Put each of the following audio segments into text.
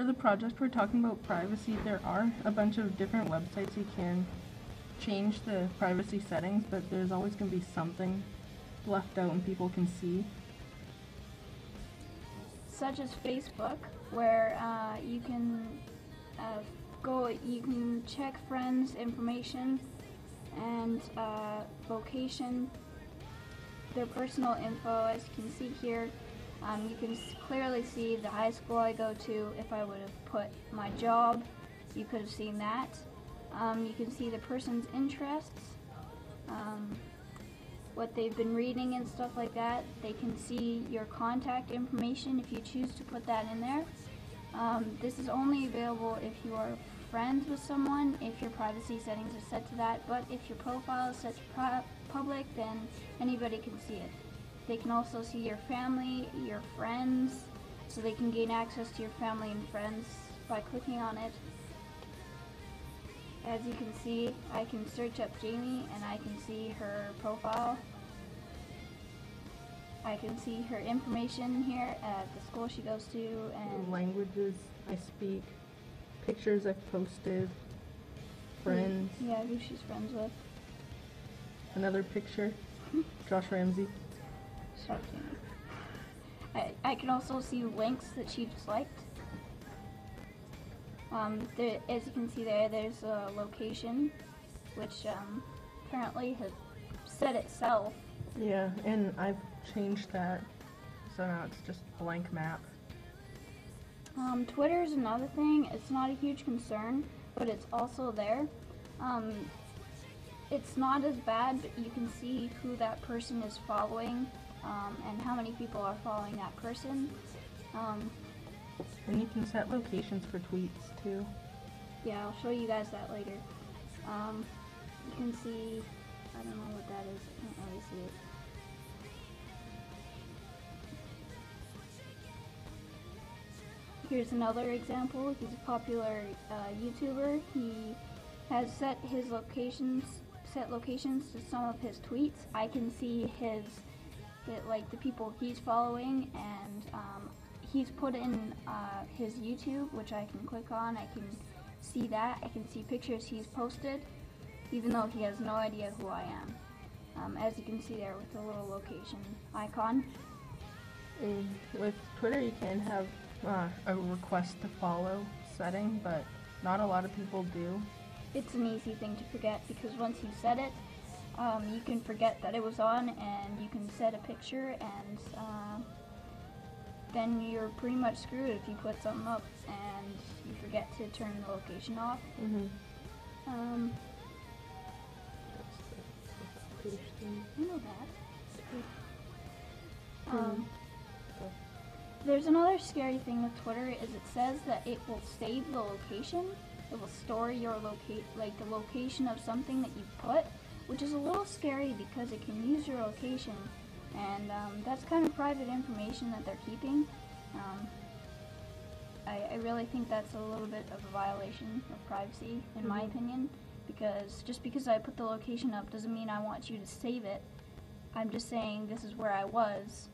For the project we're talking about privacy, there are a bunch of different websites you can change the privacy settings, but there's always going to be something left out and people can see. Such as Facebook, where you can you can check friends' information and location, their personal info, as you can see here. You can clearly see the high school I go to. If I would have put my job, you could have seen that. You can see the person's interests, what they've been reading and stuff like that. They can see your contact information if you choose to put that in there. This is only available if you are friends with someone, if your privacy settings are set to that, but if your profile is set to public, then anybody can see it. They can also see your family, your friends, so they can gain access to your family and friends by clicking on it. As you can see, I can search up Jamie and I can see her profile. I can see her information here at the school she goes to and languages I speak, pictures I've posted, friends. Yeah, who she's friends with. Another picture, Josh Ramsey. Stop Jamie. I can also see links that she disliked. As you can see there's a location, which apparently has set itself. Yeah, and I've changed that, so now it's just blank map. Twitter is another thing. It's not a huge concern, but it's also there. It's not as bad, but you can see who that person is following, and how many people are following that person. And you can set locations for tweets too. Yeah, I'll show you guys that later. You can see, I don't know what that is, I can't really see it. Here's another example. He's a popular YouTuber. He has set locations to some of his tweets. I can see like the people he's following, and he's put in his YouTube, which I can click on. I can see that. I can see pictures he's posted, even though he has no idea who I am. As you can see there with the little location icon. And with Twitter, you can have a request to follow setting, but not a lot of people do. It's an easy thing to forget because once you set it, you can forget that it was on, and you can set a picture, and then you're pretty much screwed if you put something up and you forget to turn the location off. I know that. There's another scary thing with Twitter is it says that it will save the location. It will store your the location of something that you put, which is a little scary because it can use your location, and that's kind of private information that they're keeping. I really think that's a little bit of a violation of privacy, in my opinion, because just because I put the location up doesn't mean I want you to save it. I'm just saying this is where I was.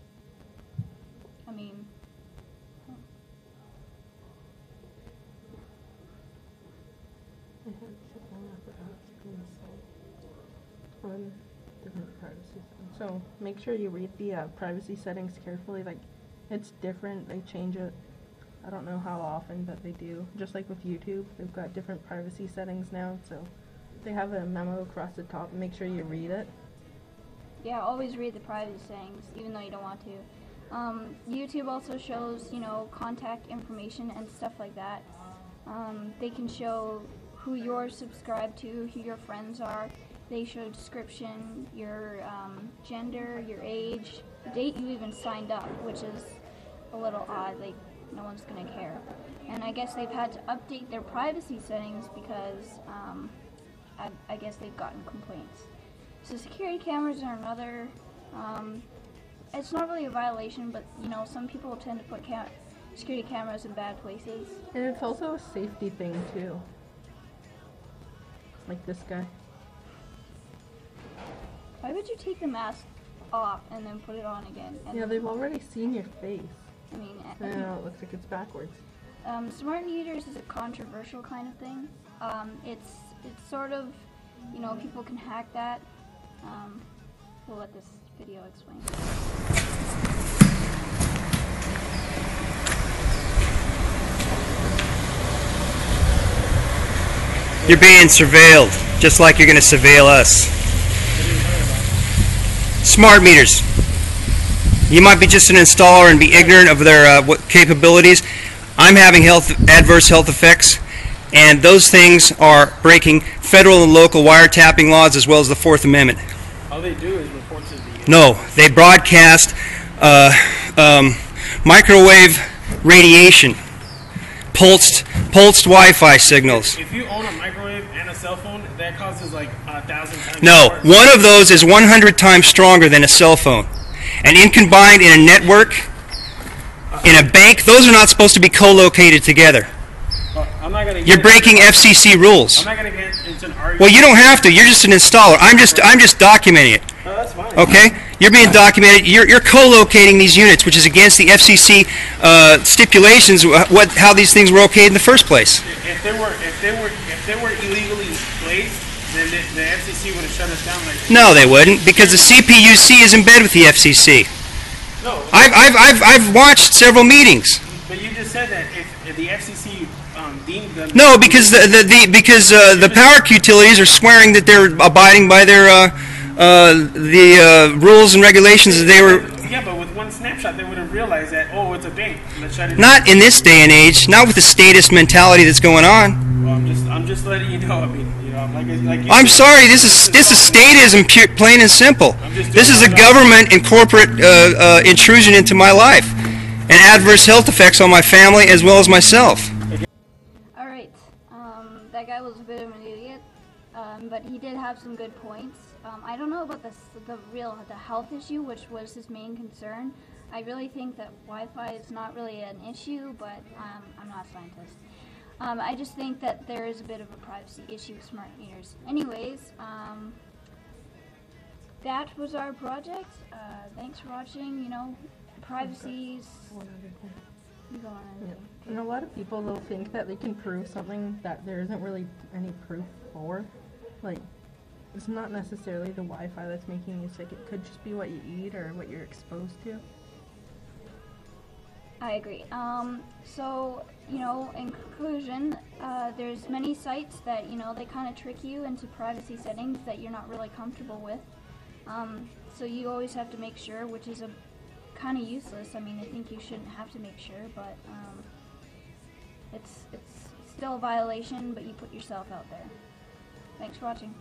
I mean, on different privacy settings. So make sure you read the privacy settings carefully. Like, it's different. They change it. I don't know how often, but they do. Just like with YouTube, they've got different privacy settings now. So they have a memo across the top. Make sure you read it. Yeah, always read the privacy settings, even though you don't want to. YouTube also shows, contact information and stuff like that. They can show who you're subscribed to, who your friends are. They show description, your gender, your age, the date you even signed up, which is a little odd. Like, no one's gonna care. And I guess they've had to update their privacy settings because I guess they've gotten complaints. So security cameras are another. It's not really a violation, but some people tend to put security cameras in bad places. And it's also a safety thing too. Like this guy. Why would you take the mask off and then put it on again? Yeah, they've already seen your face. I mean, I know, it looks like it's backwards. Smart meters is a controversial kind of thing. It's sort of, you know, people can hack that. We'll let this video explain. You're being surveilled, just like you're going to surveil us. Smart meters. You might be just an installer and be ignorant of their capabilities. I'm having adverse health effects, and those things are breaking federal and local wiretapping laws as well as the Fourth Amendment. All they do is report to the... No, they broadcast microwave radiation, pulsed Wi-Fi signals. If you own a microwave and a cell phone, that causes like 1,000 times No, more. one of those is 100 times stronger than a cell phone. And in combined in a network, in a bank, those are not supposed to be co-located together. I'm not gonna You're breaking FCC rules. I'm not going to get into an argument. Well, you don't have to. You're just an installer. I'm just documenting it. No, that's fine. Okay? You're being documented. You're co-locating these units, which is against the FCC stipulations. How these things were okayed in the first place. If they were illegally placed, then the FCC would have shut us down. Like No, they wouldn't, because the CPUC is in bed with the FCC. no, I've watched several meetings. but you just said that if the FCC deemed them... No, because the power utilities are swearing that they're abiding by their rules and regulations that they were. Yeah, but with one snapshot, they would have realized that, oh, it's a bank. Let's shut it down. Not in this day and age. Not with the statist mentality that's going on. Well, I'm just letting you know. I mean, you know, like you I'm said, sorry. This is statism, plain and simple. This is a government and corporate intrusion into my life, and adverse health effects on my family as well as myself. Alright, that guy was a bit of an idiot, but he did have some good points. I don't know about the health issue, which was his main concern. I really think that Wi-Fi is not really an issue, but I'm not a scientist. I just think that there is a bit of a privacy issue with smart meters. Anyways, that was our project. Thanks for watching. You know, privacy's... Go on. Yeah. And a lot of people, they'll think that they can prove something that there isn't really any proof for. Like, it's not necessarily the Wi-Fi that's making you sick. It could just be what you eat or what you're exposed to. I agree. So, you know, in conclusion, there's many sites that, you know, they kind of trick you into privacy settings that you're not really comfortable with. So you always have to make sure, which is a kind of useless. I mean, I think you shouldn't have to make sure, but it's still a violation, but you put yourself out there. Thanks for watching.